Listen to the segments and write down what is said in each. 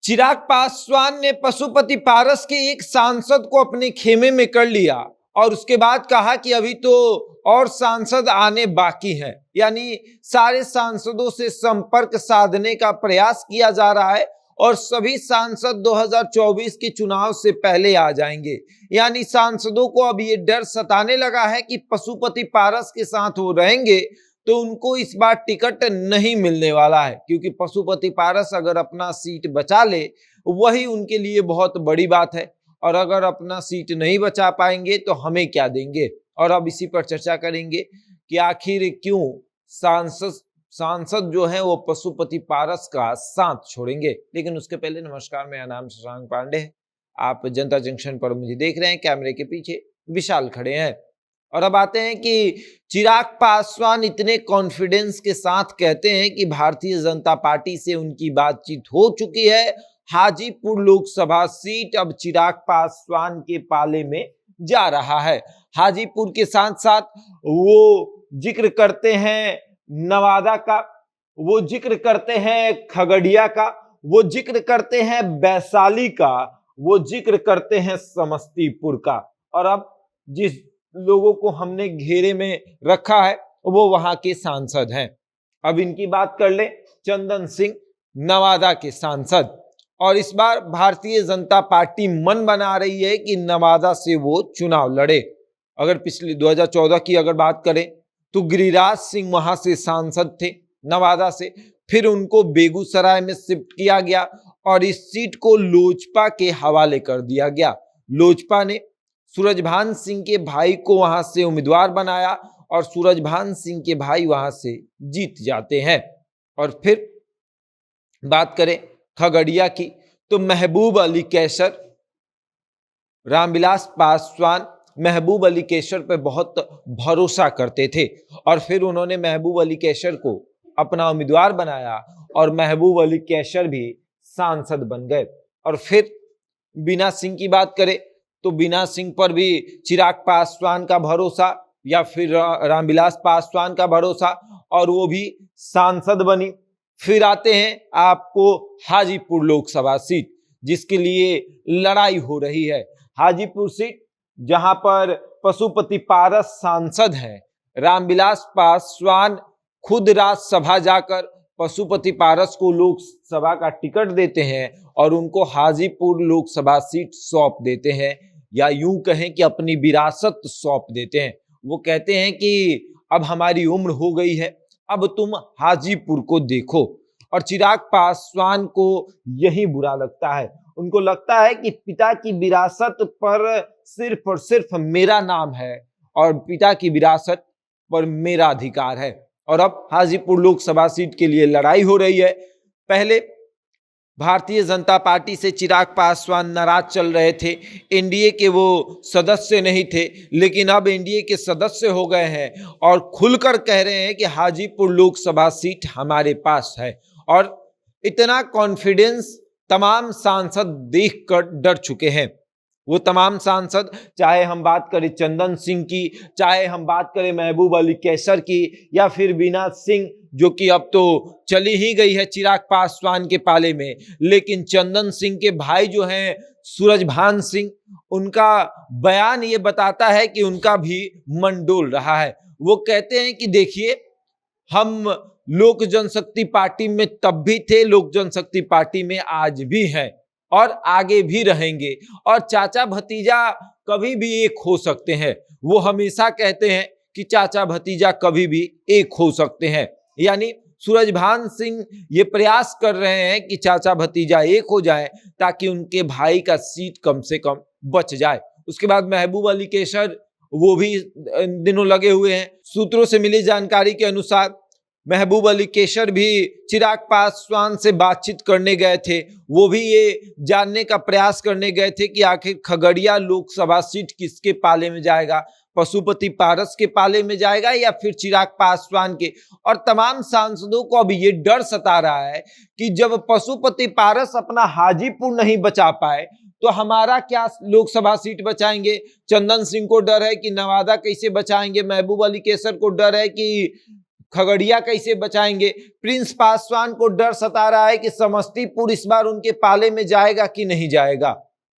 चिराग पासवान ने पशुपति पारस के एक सांसद को अपने खेमे में कर लिया और उसके बाद कहा कि अभी तो और सांसद आने बाकी हैं। यानी सारे सांसदों से संपर्क साधने का प्रयास किया जा रहा है और सभी सांसद 2024 के चुनाव से पहले आ जाएंगे। यानी सांसदों को अब ये डर सताने लगा है कि पशुपति पारस के साथ वो रहेंगे तो उनको इस बार टिकट नहीं मिलने वाला है, क्योंकि पशुपति पारस अगर अपना सीट बचा ले वही उनके लिए बहुत बड़ी बात है, और अगर अपना सीट नहीं बचा पाएंगे तो हमें क्या देंगे। और अब इसी पर चर्चा करेंगे कि आखिर क्यों सांसद जो है वो पशुपति पारस का साथ छोड़ेंगे। लेकिन उसके पहले नमस्कार, मेरा नाम शशांक पांडे है। आप जनता जंक्शन पर मुझे देख रहे हैं, कैमरे के पीछे विशाल खड़े हैं। और अब आते हैं कि चिराग पासवान इतने कॉन्फिडेंस के साथ कहते हैं कि भारतीय जनता पार्टी से उनकी बातचीत हो चुकी है। हाजीपुर लोकसभा सीट अब चिराग पासवान के पाले में जा रहा है। हाजीपुर के साथ साथ वो जिक्र करते हैं नवादा का, वो जिक्र करते हैं खगड़िया का, वो जिक्र करते हैं वैशाली का, वो जिक्र करते हैं समस्तीपुर का। और अब जिस लोगों को हमने घेरे में रखा है वो वहां के सांसद हैं। अब इनकी बात कर ले, चंदन सिंह नवादा के सांसद। और इस बार भारतीय जनता पार्टी मन बना रही है कि नवादा से वो चुनाव लड़े। अगर पिछले 2014 की अगर बात करें तो गिरिराज सिंह वहां से सांसद थे नवादा से, फिर उनको बेगूसराय में शिफ्ट किया गया और इस सीट को लोजपा के हवाले कर दिया गया। लोजपा ने सूरजभान सिंह के भाई को वहां से उम्मीदवार बनाया और सूरजभान सिंह के भाई वहां से जीत जाते हैं। और फिर बात करें खगड़िया की तो महबूब अली कैसर, रामविलास पासवान महबूब अली कैसर पे बहुत भरोसा करते थे और फिर उन्होंने महबूब अली कैसर को अपना उम्मीदवार बनाया और महबूब अली कैसर भी सांसद बन गए। और फिर बीना सिंह की बात करें तो बीना सिंह पर भी चिराग पासवान का भरोसा या फिर रामविलास पासवान का भरोसा और वो भी सांसद बनी। फिर आते हैं आपको हाजीपुर लोकसभा सीट, जिसके लिए लड़ाई हो रही है। हाजीपुर सीट जहां पर पशुपति पारस सांसद हैं, रामविलास पासवान खुद राज्यसभा जाकर पशुपति पारस को लोकसभा का टिकट देते हैं और उनको हाजीपुर लोकसभा सीट सौंप देते हैं, या यूं कहें कि अपनी विरासत सौंप देते हैं। वो कहते हैं कि अब हमारी उम्र हो गई है, अब तुम हाजीपुर को देखो। और चिराग पासवान को यही बुरा लगता है। उनको लगता है कि पिता की विरासत पर सिर्फ और सिर्फ मेरा नाम है और पिता की विरासत पर मेरा अधिकार है। और अब हाजीपुर लोकसभा सीट के लिए लड़ाई हो रही है। पहले भारतीय जनता पार्टी से चिराग पासवान नाराज चल रहे थे, एनडीए के वो सदस्य नहीं थे, लेकिन अब एनडीए के सदस्य हो गए हैं और खुलकर कह रहे हैं कि हाजीपुर लोकसभा सीट हमारे पास है। और इतना कॉन्फिडेंस तमाम सांसद देखकर डर चुके हैं। वो तमाम सांसद, चाहे हम बात करें चंदन सिंह की, चाहे हम बात करें महबूब अली कैसर की, या फिर बीना सिंह जो कि अब तो चली ही गई है चिराग पासवान के पाले में, लेकिन चंदन सिंह के भाई जो हैं सूरजभान सिंह, उनका बयान ये बताता है कि उनका भी मन डोल रहा है। वो कहते हैं कि देखिए, हम लोक जनशक्ति पार्टी में तब भी थे, लोक जनशक्ति पार्टी में आज भी हैं और आगे भी रहेंगे, और चाचा भतीजा कभी भी एक हो सकते हैं। वो हमेशा कहते हैं कि चाचा भतीजा कभी भी एक हो सकते हैं। यानी सूरजभान सिंह ये प्रयास कर रहे हैं कि चाचा भतीजा एक हो जाए ताकि उनके भाई का सीट कम से कम बच जाए। उसके बाद महबूब अली कैसर वो भी दिनों लगे हुए हैं। सूत्रों से मिली जानकारी के अनुसार महबूब अली कैसर भी चिराग पासवान से बातचीत करने गए थे। वो भी ये जानने का प्रयास करने गए थे कि आखिर खगड़िया लोकसभा सीट किसके पाले में जाएगा, पशुपति पारस के पाले में जाएगा या फिर चिराग पासवान के। और तमाम सांसदों को अब ये डर सता रहा है कि जब पशुपति पारस अपना हाजीपुर नहीं बचा पाए तो हमारा क्या लोकसभा सीट बचाएंगे। चंदन सिंह को डर है कि नवादा कैसे बचाएंगे, महबूब अली कैसर को डर है कि खगड़िया कैसे बचाएंगे? प्रिंस पासवान को डर सता रहा है कि समस्तीपुर इस बार उनके पाले में जाएगा कि नहीं जाएगा।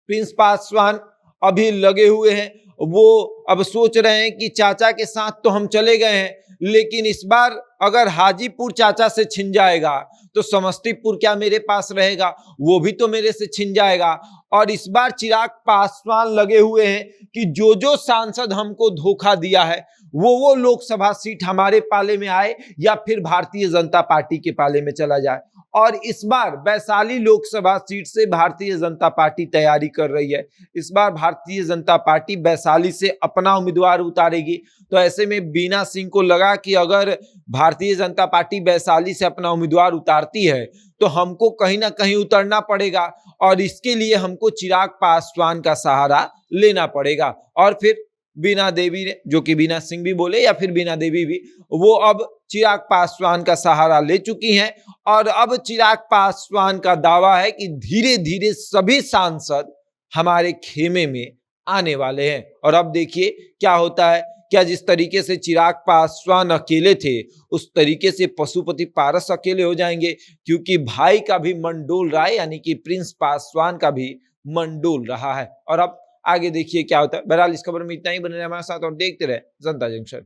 प्रिंस पासवान अभी लगे हुए हैं, वो अब सोच रहे हैं कि चाचा के साथ तो हम चले गए हैं, लेकिन इस बार अगर हाजीपुर चाचा से छिन जाएगा तो समस्तीपुर क्या मेरे पास रहेगा? वो भी तो मेरे से छिन जाएगा। और इस बार चिराग पासवान लगे हुए हैं कि जो जो सांसद हमको धोखा दिया है वो लोकसभा सीट हमारे पाले में आए या फिर भारतीय जनता पार्टी के पाले में चला जाए। और इस बार वैशाली लोकसभा सीट से भारतीय जनता पार्टी तैयारी कर रही है। इस बार भारतीय जनता पार्टी वैशाली से अपना उम्मीदवार उतारेगी। तो ऐसे में बीना सिंह को लगा कि अगर भारतीय जनता पार्टी वैशाली से अपना उम्मीदवार उतारती है तो हमको कहीं ना कहीं उतरना पड़ेगा, और इसके लिए हमको चिराग पासवान का सहारा लेना पड़ेगा। और फिर बीना देवी ने, जो कि बीना सिंह भी बोले या फिर बीना देवी भी, वो अब चिराग पासवान का सहारा ले चुकी हैं। और अब चिराग पासवान का दावा है कि धीरे धीरे सभी सांसद हमारे खेमे में आने वाले हैं। और अब देखिए क्या होता है। क्या जिस तरीके से चिराग पासवान अकेले थे उस तरीके से पशुपति पारस अकेले हो जाएंगे? क्योंकि भाई का भी मन डोल रहा है, यानी कि प्रिंस पासवान का भी मन डोल रहा है। और अब आगे देखिए क्या होता है। बहरहाल इस खबर में इतना ही। बने रहे हमारे साथ और देखते रहे जनता जंक्शन।